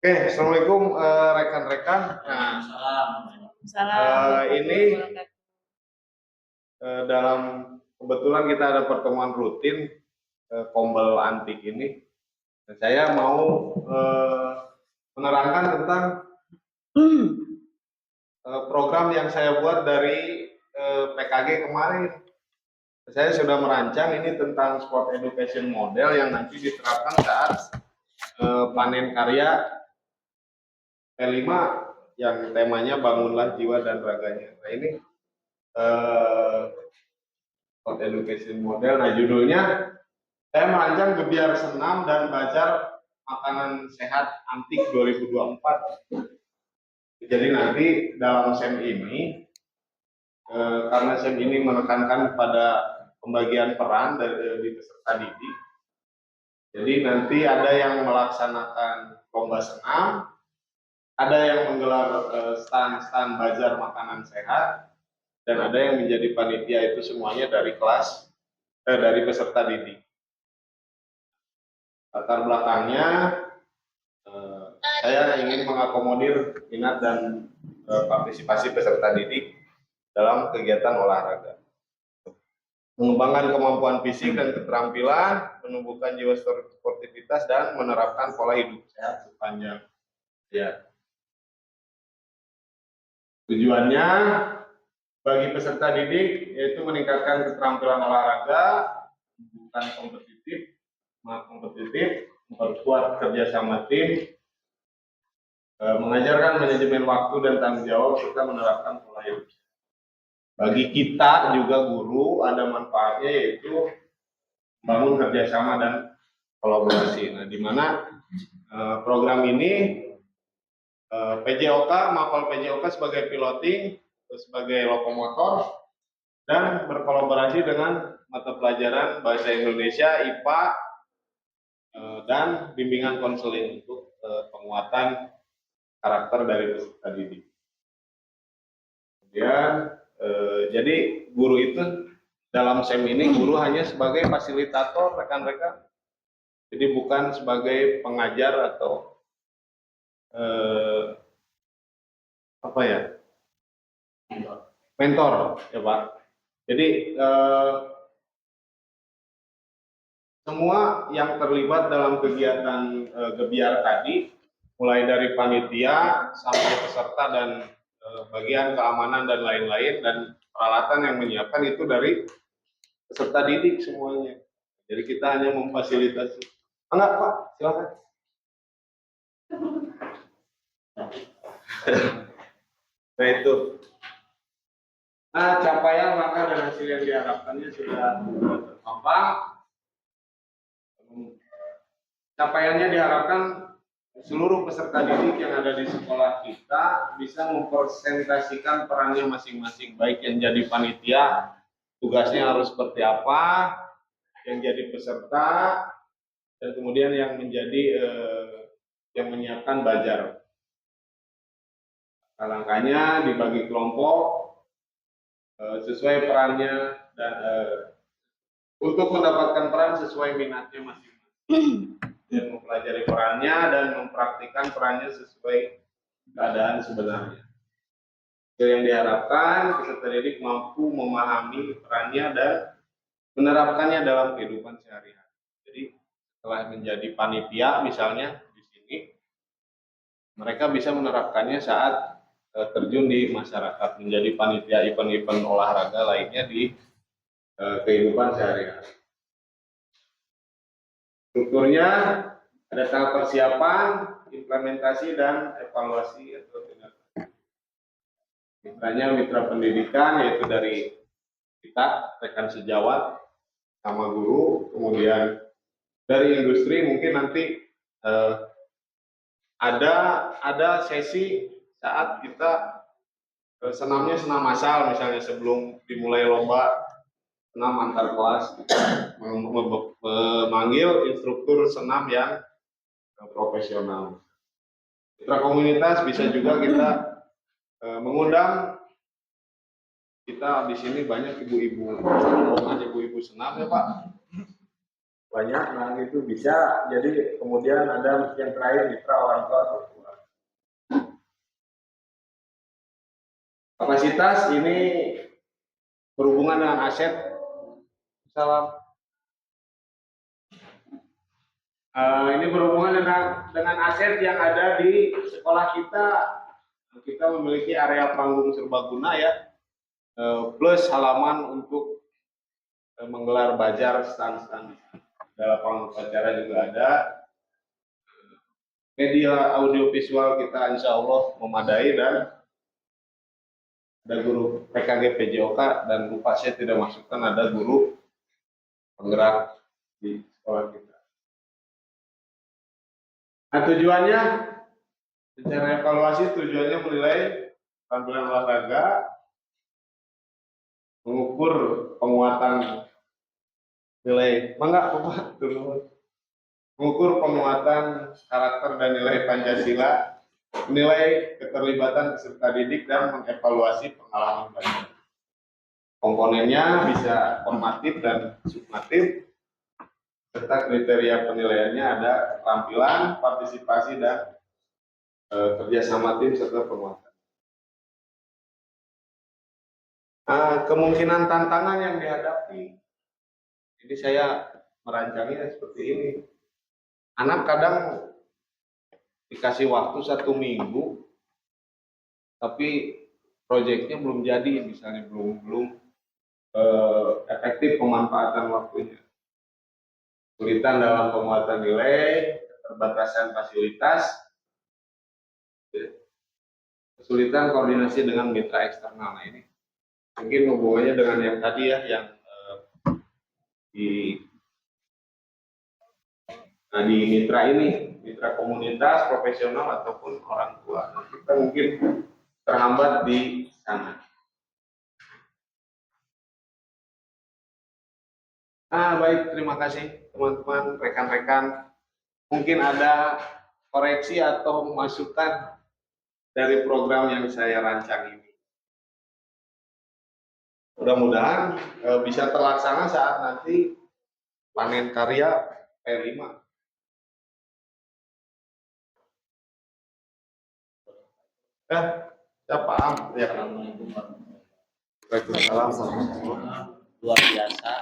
Oke, assalamualaikum rekan-rekan. Nah, ini dalam kebetulan kita ada pertemuan rutin Kombel Antik ini. Dan saya mau menerangkan tentang program yang saya buat dari PKG kemarin. Saya sudah merancang ini tentang sport education model yang nanti diterapkan saat panen karya P5 yang temanya bangunlah jiwa dan raganya. Nah ini sport education model. Nah judulnya saya merancang gebiar senam dan bazar makanan sehat antik 2024. Jadi nanti dalam SEM ini karena SEM ini menekankan pada pembagian peran dari peserta didik. Jadi nanti ada yang melaksanakan lomba senam, ada yang menggelar stand-stand bazar makanan sehat, dan ada yang menjadi panitia. Itu semuanya dari kelas dari peserta didik. Latar belakangnya saya ingin mengakomodir minat dan partisipasi peserta didik dalam kegiatan olahraga, mengembangkan kemampuan fisik dan keterampilan, menumbuhkan jiwa sportivitas, dan menerapkan pola hidup sehat sepanjang ya. Tujuannya bagi peserta didik yaitu meningkatkan keterampilan olahraga, bukan kompetitif, memperkuat kerjasama tim, mengajarkan manajemen waktu dan tanggung jawab, serta menerapkan pola hidup. Bagi kita juga guru ada manfaatnya yaitu membangun kerjasama dan kolaborasi. Nah, di mana program ini PJOK, mapel PJOK sebagai piloting, sebagai lokomotor, dan berkolaborasi dengan mata pelajaran bahasa Indonesia, IPA, dan bimbingan konseling untuk penguatan karakter dari peserta didik. Kemudian jadi guru itu dalam SEM ini guru hanya sebagai fasilitator rekan-rekan, jadi bukan sebagai pengajar atau mentor ya Pak. Jadi semua yang terlibat dalam kegiatan gebiar tadi, mulai dari panitia sampai peserta dan bagian keamanan dan lain-lain, dan peralatan yang menyiapkan itu dari peserta didik semuanya. Jadi kita hanya memfasilitasi. Enggak Pak, silakan. Nah itu. Nah capaian langkah dan hasil yang diharapkannya sudah terpampang. Capaiannya diharapkan seluruh peserta didik yang ada di sekolah kita bisa mempresentasikan perannya masing-masing, baik yang jadi panitia tugasnya harus seperti apa, yang jadi peserta, dan kemudian yang menjadi yang menyiapkan bazar. Langkahnya dibagi kelompok sesuai perannya dan untuk mendapatkan peran sesuai minatnya masing-masing. Dan mempelajari perannya dan mempraktikkan perannya sesuai keadaan sebenarnya. Yang diharapkan peserta didik mampu memahami perannya dan menerapkannya dalam kehidupan sehari-hari. Jadi setelah menjadi panitia misalnya di sini, mereka bisa menerapkannya saat terjun di masyarakat, menjadi panitia event-event olahraga lainnya di kehidupan sehari-hari. Strukturnya ada tahap persiapan, implementasi, dan evaluasi atau tindakan. Mitranya mitra pendidikan yaitu dari kita, rekan sejawat, sama guru, kemudian dari industri mungkin nanti ada sesi saat kita senamnya senam massal misalnya sebelum dimulai lomba senam antar kelas, memanggil instruktur senam yang profesional. Mitra komunitas bisa juga kita mengundang. Kita di sini banyak ibu-ibu, ibu-ibu senam ya Pak, banyak. Nah itu bisa. Jadi kemudian ada yang terakhir mitra orang tua. Kapasitas ini berhubungan dengan aset. Salam. Ini berhubungan dengan aset yang ada di sekolah kita. Kita memiliki area panggung serbaguna ya, plus halaman untuk menggelar bajar stand-stand. Dalam panggung upacara juga ada. Media audiovisual kita insya Allah memadai dan ada guru PKG PJOK dan lupa saya tidak masukkan ada guru penggerak di sekolah kita. Nah tujuannya, secara evaluasi tujuannya menilai penampilan olahraga, mengukur penguatan nilai, Bapak turun, mengukur penguatan karakter dan nilai Pancasila, menilai keterlibatan peserta didik dan mengevaluasi pengalaman belajar. Komponennya bisa formatif dan summatif, serta kriteria penilaiannya ada keterampilan, partisipasi, dan kerjasama tim serta penguatan. Kemungkinan tantangan yang dihadapi, ini saya merancangnya seperti ini. Anak kadang dikasih waktu 1 minggu, tapi proyeknya belum jadi, misalnya belum efektif pemanfaatan waktunya. Kesulitan dalam penguatan nilai, keterbatasan fasilitas, kesulitan koordinasi dengan mitra eksternal. Nah ini mungkin hubungannya dengan yang tadi ya, yang di mitra ini, mitra komunitas, profesional ataupun orang tua. Nah, kita mungkin terhambat di sana. Baik, terima kasih teman-teman, rekan-rekan. Mungkin ada koreksi atau masukan dari program yang saya rancang ini. Mudah-mudahan bisa terlaksana saat nanti panen karya P5. Saya paham. Ya. Luar biasa.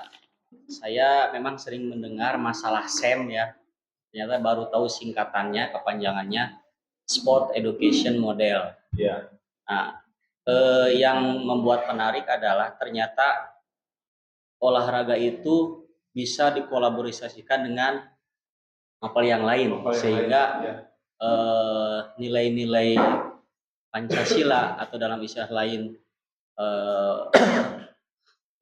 Saya memang sering mendengar masalah SEM ya. Ternyata baru tahu singkatannya, kepanjangannya Sport Education Model. Ya. Nah, yang membuat menarik adalah ternyata olahraga itu bisa dikolaborasikan dengan apa yang lain, sehingga nilai-nilai Pancasila atau dalam istilah lain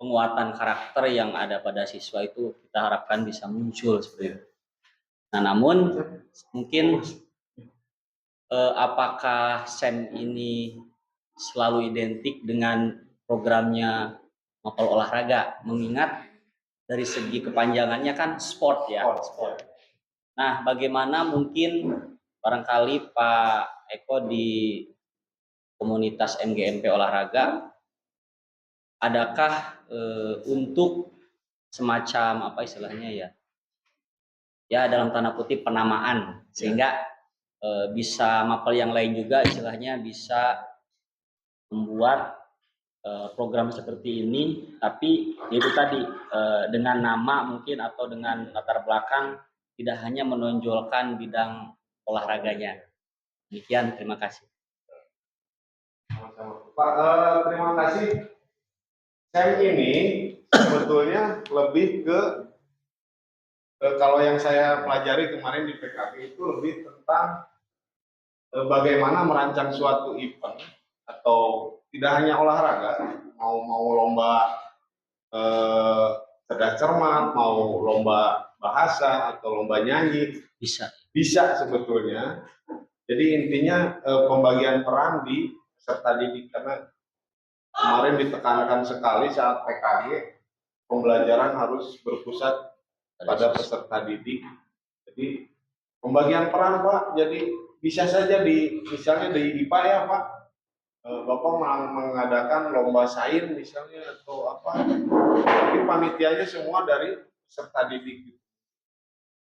penguatan karakter yang ada pada siswa itu kita harapkan bisa muncul seperti itu. Nah, namun mungkin apakah SEM ini selalu identik dengan programnya mapel olahraga, mengingat dari segi kepanjangannya kan sport ya. Sport. Nah, bagaimana mungkin barangkali Pak Eko di komunitas MGMP olahraga, adakah untuk semacam apa istilahnya ya dalam tanda kutip penamaan, sehingga bisa mapel yang lain juga istilahnya bisa membuat program seperti ini, tapi itu tadi dengan nama mungkin atau dengan latar belakang tidak hanya menonjolkan bidang olahraganya. Demikian, terima kasih. Pak, terima kasih. SEM ini sebetulnya lebih ke kalau yang saya pelajari kemarin di PKB itu lebih tentang bagaimana merancang suatu event, atau tidak hanya olahraga, mau lomba cerdas cermat, mau lomba bahasa atau lomba nyanyi, bisa sebetulnya. Jadi intinya pembagian peran di peserta didik, karena kemarin ditekankan sekali saat PKG pembelajaran harus berpusat pada peserta didik. Jadi pembagian peran Pak, jadi bisa saja misalnya di IPA ya Pak, Bapak mengadakan lomba sains misalnya atau apa, tapi panitianya semua dari peserta didik.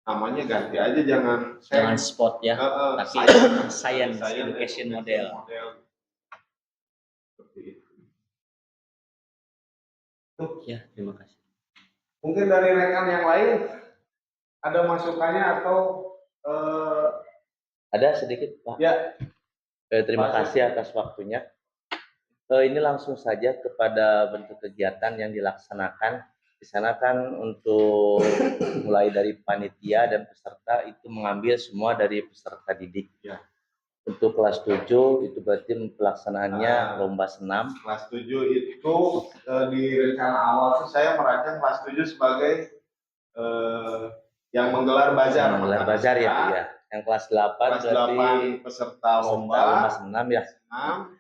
Namanya ganti aja, jangan sport ya, tapi science education model. Seperti itu. Ya, terima kasih. Mungkin dari rekan yang lain ada masukannya atau Ada sedikit Pak. ya. Terima Pak kasih atas waktunya. Ini langsung saja kepada bentuk kegiatan yang dilaksanakan. Di sana kan untuk mulai dari panitia dan peserta itu mengambil semua dari peserta didik. Ya. Untuk kelas 7 itu berarti pelaksanaannya lomba senam. Kelas 7 itu di rencana awal itu saya merancang kelas 7 sebagai yang menggelar bazar. Menggelar bazar ya, Bu, ya. Yang kelas 8 kelas berarti 8 peserta lomba senam ya.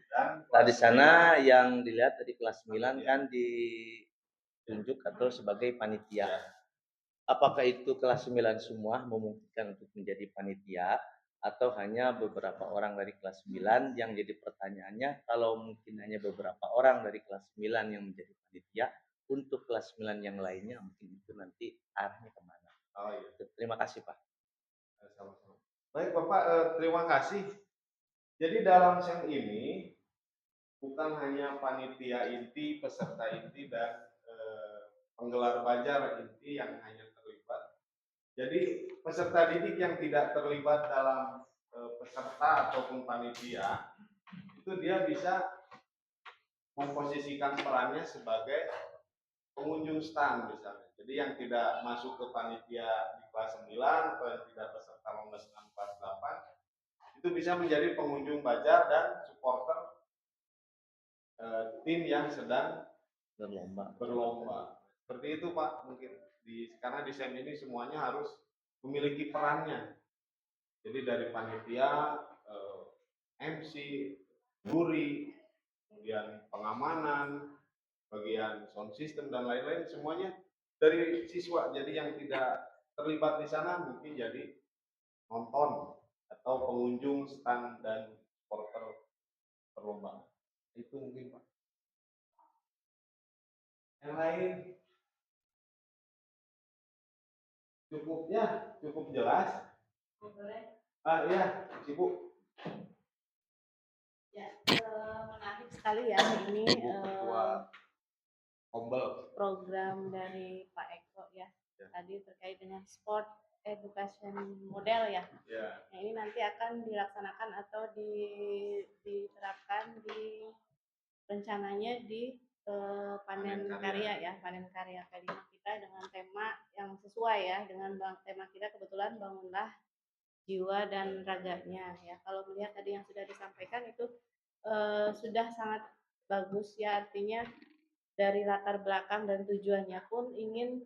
Dan Nah, di sana yang dilihat dari kelas 9 kan ditunjuk atau sebagai panitia. Apakah itu kelas 9 semua memungkinkan untuk menjadi panitia atau hanya beberapa orang dari kelas 9? Yang jadi pertanyaannya, kalau mungkin hanya beberapa orang dari kelas 9 yang menjadi panitia, untuk kelas 9 yang lainnya mungkin itu nanti arahnya kemana? Oh iya. Terima kasih Pak. Sama-sama. Baik Bapak, terima kasih. Jadi dalam SEM ini bukan hanya panitia inti, peserta inti, dan penggelar bazar inti yang hanya terlibat. Jadi peserta didik yang tidak terlibat dalam peserta ataupun panitia itu dia bisa memposisikan perannya sebagai pengunjung stand misalnya. Jadi yang tidak masuk ke panitia di kelas 9 atau yang tidak peserta lomba senam kelas 8 itu bisa menjadi pengunjung bazar dan supporter tim yang sedang berlomba. Seperti itu Pak, mungkin karena di SEM ini semuanya harus memiliki perannya. Jadi dari panitia, MC, juri, kemudian pengamanan, bagian sound system dan lain-lain semuanya dari siswa. Jadi yang tidak terlibat di sana mungkin jadi nonton atau pengunjung stand dan supporter perlombaan. Itu mungkin Pak. Yang lain cukup jelas. Boleh. Iya, Ibu. Ya, menarik sekali ya ini program dari Pak Eko ya. Tadi terkait dengan sport education model ya. Nah, ini nanti akan dilaksanakan atau diterapkan di rencananya di panen karya ya, panen karya kelima kita dengan tema yang sesuai ya dengan tema kita kebetulan bangunlah jiwa dan raganya ya. Kalau melihat tadi yang sudah disampaikan itu sudah sangat bagus ya, artinya dari latar belakang dan tujuannya pun ingin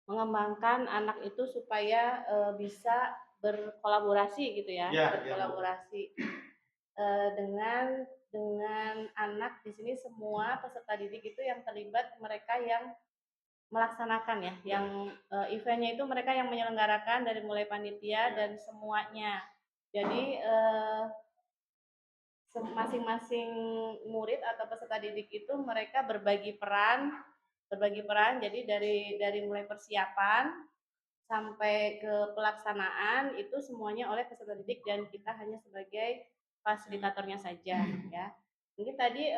mengembangkan anak itu supaya bisa berkolaborasi gitu ya, berkolaborasi dengan anak. Di sini semua peserta didik itu yang terlibat mereka yang melaksanakan ya, yang eventnya itu mereka yang menyelenggarakan dari mulai panitia dan semuanya. Jadi masing-masing murid atau peserta didik itu mereka berbagi peran. Jadi dari mulai persiapan sampai ke pelaksanaan itu semuanya oleh peserta didik dan kita hanya sebagai fasilitatornya saja ya. Mungkin tadi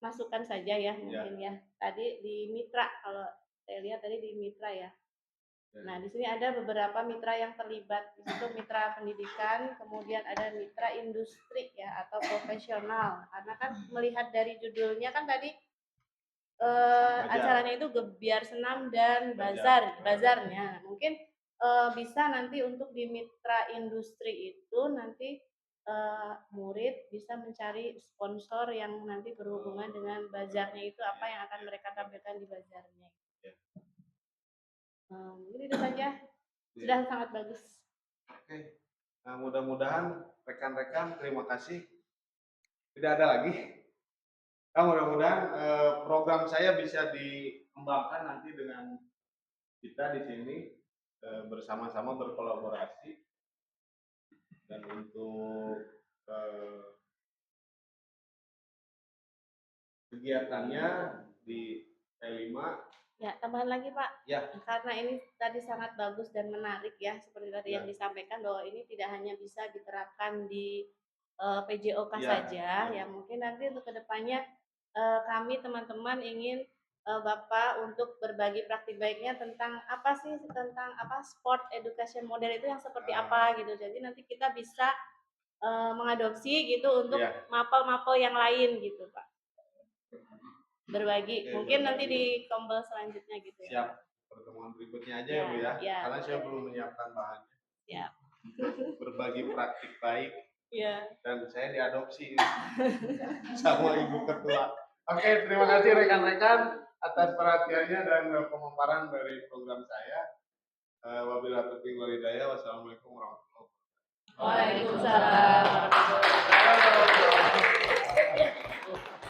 masukan saja ya mungkin ya. Tadi di mitra, kalau saya lihat tadi di mitra ya. Nah, di sini ada beberapa mitra yang terlibat. Di situ mitra pendidikan, kemudian ada mitra industri ya atau profesional. Karena kan melihat dari judulnya kan tadi acaranya itu gebiar senam dan bazarnya. Mungkin bisa nanti untuk di mitra industri itu nanti murid bisa mencari sponsor yang nanti berhubungan dengan bazarnya itu apa yang akan mereka tampilkan di bazarnya. Mungkin itu saja, sudah sangat bagus. Oke. Nah, mudah-mudahan rekan-rekan terima kasih. Tidak ada lagi. Nah, mudah-mudahan program saya bisa dikembangkan nanti dengan kita di sini bersama-sama berkolaborasi dan untuk kegiatannya di P5. Ya, tambahan lagi Pak. Ya. Karena ini tadi sangat bagus dan menarik ya, seperti tadi yang disampaikan bahwa ini tidak hanya bisa diterapkan di PJOK Iya, saja, iya. ya mungkin nanti untuk kedepannya kami teman-teman ingin Bapak untuk berbagi praktik baiknya tentang apa sih, tentang apa sport education model itu yang seperti apa gitu. Jadi nanti kita bisa mengadopsi gitu untuk Iya. mapel-mapel yang lain gitu Pak. Berbagi, Oke, mungkin nanti berbagi. di tombol selanjutnya gitu ya. Siap. Pertemuan berikutnya aja Ya, ya Bu ya. ya. Karena saya belum menyiapkan bahannya. Ya. Berbagi praktik baik Ya. dan saya diadopsi sama Ibu Ketua. Oke, terima kasih rekan-rekan atas perhatiannya dan pemaparan dari program saya. Wabillahi taufiq wal hidayah. Wassalamualaikum warahmatullahi wabarakatuh. Waalaikumsalam warahmatullahi wabarakatuh.